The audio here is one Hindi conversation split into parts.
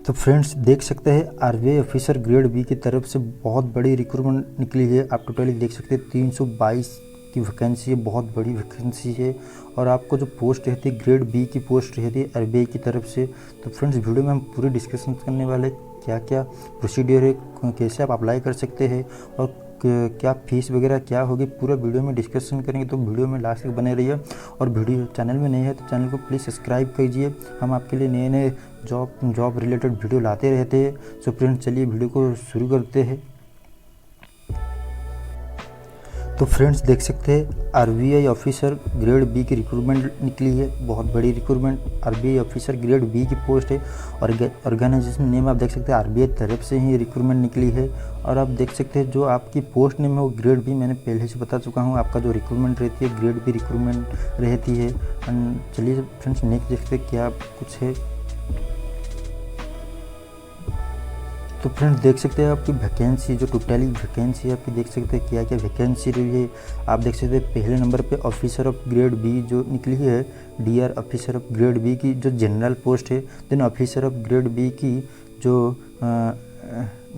तो फ्रेंड्स देख सकते हैं आरबीआई ऑफिसर ग्रेड बी की तरफ से बहुत बड़ी रिक्रूटमेंट निकली है। आप टोटली देख सकते हैं 322 की वैकेंसी है, बहुत बड़ी वैकेंसी है। और आपको जो पोस्ट रहती है ग्रेड बी की पोस्ट रहती है आरबीआई की तरफ से। तो फ्रेंड्स वीडियो में हम पूरी डिस्कशन करने वाले क्या क्या प्रोसीड्यूर है, कैसे आप अप्लाई कर सकते हैं और क्या फीस वगैरह क्या होगी, पूरा वीडियो में डिस्कशन करेंगे। तो वीडियो में लास्ट तक बने रहिए। और वीडियो चैनल में नए हैं तो चैनल को प्लीज़ सब्सक्राइब कीजिए। हम आपके लिए नए नए जॉब रिलेटेड वीडियो लाते रहते हैं। सो फ्रेंड्स चलिए वीडियो को शुरू करते हैं। तो फ्रेंड्स देख सकते हैं आरबीआई ऑफिसर ग्रेड बी की रिक्रूटमेंट निकली है, बहुत बड़ी recruitment. RBI officer grade B की पोस्ट है और ऑर्गेनाइजेशन नेम आप देख सकते हैं आरबीआई तरफ से ही रिक्रूटमेंट निकली है। और आप देख सकते हैं जो आपकी पोस्ट नेम है वो ग्रेड बी, मैंने पहले से बता चुका हूँ। आपका जो रिक्रूटमेंट रहती है ग्रेड बी रिक्रूटमेंट रहती है। एंड चलिए फ्रेंड्स नेक्स्ट देखते हैं क्या कुछ है। तो फ्रेंड्स देख सकते हैं आपकी वैकेंसी, जो टोटली वैकेंसी है आपकी, देख सकते हैं क्या क्या वैकेंसी रही है। आप देख सकते हैं पहले नंबर पे ऑफिसर ऑफ ग्रेड बी जो निकली है, DR officer of grade B की जो जनरल पोस्ट है। Then officer of grade B की जो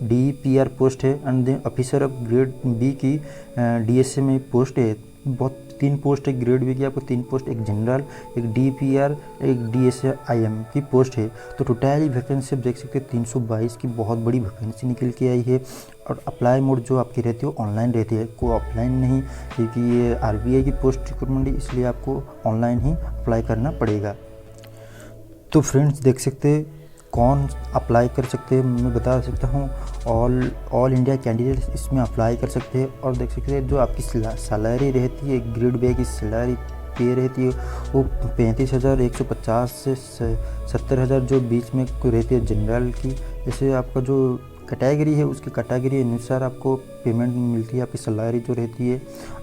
डीपीआर पोस्ट है। And then officer of grade B की डीएसए पोस्ट है। बहुत 3 पोस्ट है ग्रेड बी की, आपको 3 पोस्ट, एक जनरल, एक डीपीआर, एक डीएसआईएम की पोस्ट है। तो टोटली वैकेंसी आप देख सकते हैं 322 की बहुत बड़ी वैकेंसी निकल के आई है। और अप्लाई मोड जो आपकी रहती है वो ऑनलाइन रहती है, कोई ऑफलाइन नहीं, क्योंकि ये आरबीआई की पोस्ट रिक्रूटमेंट है, इसलिए आपको ऑनलाइन ही अप्लाई करना पड़ेगा। तो फ्रेंड्स देख सकते हैं कौन अप्लाई कर सकते हैं, मैं बता सकता हूँ। ऑल इंडिया कैंडिडेट इसमें अप्लाई कर सकते हैं। और देख सकते हैं जो आपकी सैलरी रहती है ग्रेड बी की सैलरी पे रहती है वो 35,150 से 70,000 जो बीच में रहती है जनरल की। जैसे आपका जो कैटेगरी है उसकी कैटेगरी अनुसार आपको पेमेंट मिलती है, आपकी सैलरी जो रहती है।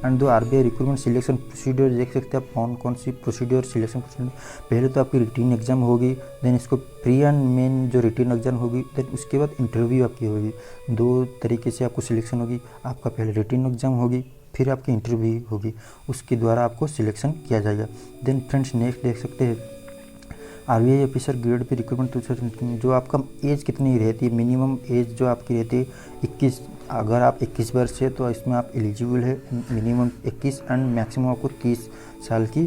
एंड दो आरबीआई रिक्रूटमेंट सिलेक्शन प्रोसीड्योर देख सकते हैं आप कौन कौन सी प्रोसीड्योर सिलेक्शन प्रोसीड्योर। पहले तो आपकी रिटन एग्जाम होगी, देन इसको प्री एंड मेन जो रिटन एग्जाम होगी, देन उसके बाद इंटरव्यू आपकी होगी। 2 तरीके से आपको सिलेक्शन होगी। आपका पहले रिटन एग्जाम होगी, फिर आपकी इंटरव्यू होगी, उसके द्वारा आपको सिलेक्शन किया जाएगा। देन फ्रेंड्स नेक्स्ट देख सकते हैं RBI officer grade pay recruitment जो आपका एज कितनी रहती है, मिनिमम एज जो आपकी रहती है 21। अगर आप 21 वर्ष है तो इसमें आप एलिजिबल है, मिनिमम 21 एंड मैक्सिमम आपको 30 साल की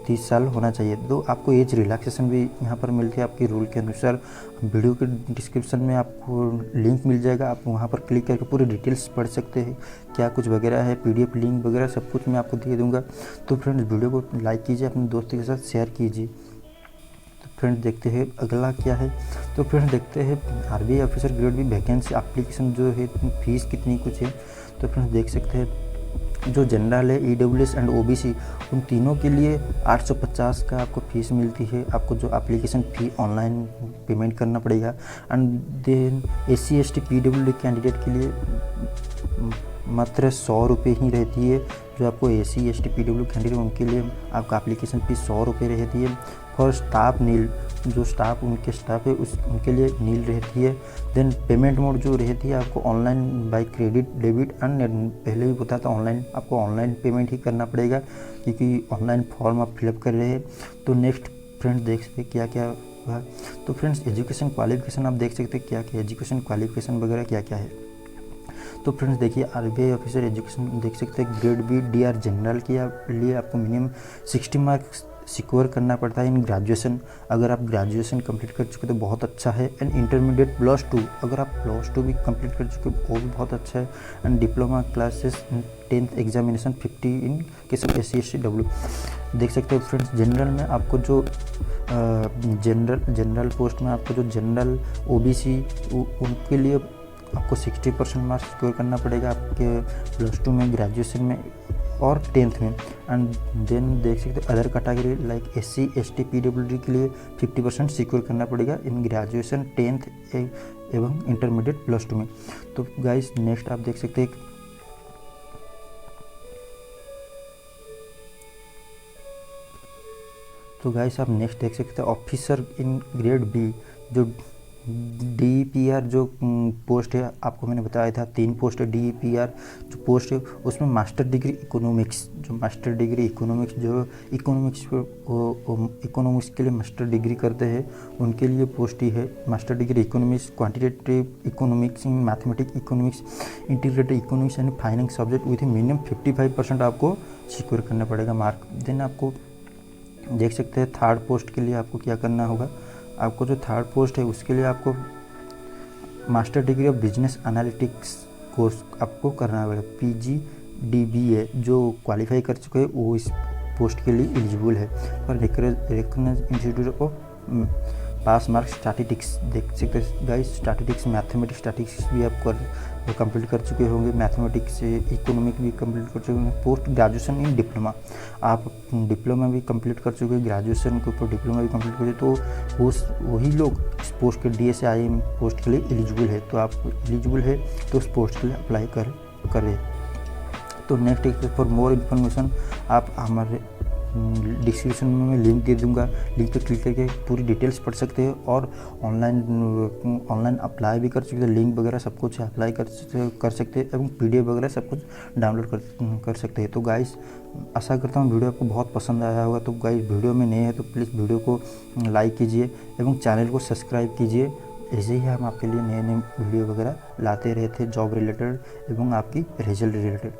30 साल होना चाहिए। तो आपको एज रिलैक्सेशन भी यहाँ पर मिलती है आपके रूल के अनुसार। वीडियो के डिस्क्रिप्शन में आपको लिंक मिल जाएगा, आप वहाँ पर क्लिक करके पूरी डिटेल्स पढ़ सकते हैं, क्या कुछ वगैरह है, पीडीएफ लिंक वगैरह सब कुछ मैं आपको दे दूँगा। तो फ्रेंड्स वीडियो को लाइक कीजिए, अपने दोस्तों के साथ शेयर कीजिए। फ्रेंड्स देखते हैं अगला क्या है। तो फ्रेंड्स देखते हैं RBI officer grade B vacancy application जो है फीस कितनी कुछ है। तो फ्रेंड्स देख सकते हैं जो जनरल है, ईडब्ल्यूएस एंड ओबीसी, उन तीनों के लिए 850 का आपको फीस मिलती है। आपको जो एप्लीकेशन फ़ी ऑनलाइन पेमेंट करना पड़ेगा। And then SC ST PWD candidate के लिए मात्र 100 रुपये ही रहती है। जो आपको एससी एसटी पीडब्ल्यू कैंडिडेट उनके लिए आपका एप्लीकेशन फ़ीस 100 रुपये रहती है। फॉर स्टाफ नील, जो स्टाफ उनके स्टाफ है उनके लिए नील रहती है। देन पेमेंट मोड जो रहती है आपको online by credit debit and, पहले भी बताया था ऑनलाइन, आपको ऑनलाइन पेमेंट ही करना पड़ेगा क्योंकि ऑनलाइन फॉर्म आप फिलअप कर रहे हैं। तो नेक्स्ट फ्रेंड्स देख सकते क्या क्या हुआ। तो फ्रेंड्स एजुकेशन क्वालिफिकेशन आप देख सकते हैं क्या क्या एजुकेशन क्वालिफिकेशन वगैरह क्या क्या है। तो फ्रेंड्स देखिए आरबीआई ऑफिसर एजुकेशन देख सकते हैं ग्रेड बी डीआर जनरल के लिए आपको मिनिमम 60 मार्क्स सिक्योर करना पड़ता है इन ग्रेजुएशन। अगर आप ग्रेजुएशन कंप्लीट कर चुके तो बहुत अच्छा है। एंड इंटरमीडिएट +2, अगर आप +2 भी कंप्लीट कर चुके वो भी बहुत अच्छा है। And diploma classes 10th examination 50 in case of SC ST W देख सकते हो। फ्रेंड्स जनरल में आपको जो जनरल पोस्ट में आपको जो जनरल ओबीसी उनके लिए आपको 60% मार्क्स सिक्योर करना पड़ेगा आपके +2 में, ग्रेजुएशन में और 10th में। एंड देन देख सकते other category like SC ST PWD के लिए 50% सिक्योर करना पड़ेगा इन ग्रेजुएशन 10th एवं इंटरमीडिएट +2 में। तो गाइस नेक्स्ट आप देख सकते हैं आप नेक्स्ट देख सकते हैं ऑफिसर इन ग्रेड बी जो DPR जो पोस्ट है आपको मैंने बताया था 3 पोस्ट है। DPR जो पोस्ट है उसमें मास्टर डिग्री इकोनॉमिक्स, जो मास्टर डिग्री इकोनॉमिक्स जो इकोनॉमिक्स के लिए मास्टर डिग्री करते हैं उनके लिए पोस्ट ही है। Master degree economics, quantitative economics, mathematics economics, integrated economics and finance subject with minimum 55% आपको सिक्योर करना पड़ेगा मार्क। देन आपको देख सकते हैं थर्ड पोस्ट के लिए आपको क्या करना होगा। आपको जो थर्ड पोस्ट है उसके लिए आपको master degree of business analytics course आपको करना पड़ेगा। PGDBA जो क्वालिफाई कर चुके हैं वो इस पोस्ट के लिए एलिजिबल है। और recognised institute of pass mark statistics देख सकते हैं गाइस, स्टैटिस्टिक्स मैथमेटिक्स स्टैटिस्टिक्स भी आप कंप्लीट कर चुके होंगे। मैथमेटिक्स इकोनॉमिक भी कंप्लीट कर चुके होंगे। पोस्ट ग्रेजुएशन इन डिप्लोमा, आप डिप्लोमा भी कंप्लीट कर चुके हैं, ग्रेजुएशन के ऊपर डिप्लोमा भी कंप्लीट कर चुके, तो वही लोग इस पोस्ट के DSA-IM पोस्ट के लिए एलिजिबल है। तो आप एलिजिबल है तो उस पोस्ट के लिए अप्लाई करें। तो नेक्स्ट फॉर मोर इन्फॉर्मेशन आप हमारे डिस्क्रिप्शन में मैं लिंक दे दूंगा, लिंक पे क्लिक करके पूरी डिटेल्स पढ़ सकते हैं। और ऑनलाइन अप्लाई भी कर सकते हैं, लिंक वगैरह सब कुछ अप्लाई कर सकते हैं एवं PDF वगैरह सब कुछ डाउनलोड कर सकते हैं। तो गाइस आशा करता हूँ वीडियो आपको बहुत पसंद आया होगा। तो गाइस वीडियो में नए हैं तो प्लीज़ वीडियो को लाइक कीजिए एवं चैनल को सब्सक्राइब कीजिए। ऐसे ही हम आपके लिए नए वीडियो वगैरह लाते रहते हैं जॉब रिलेटेड एवं आपकी रिजल्ट रिलेटेड।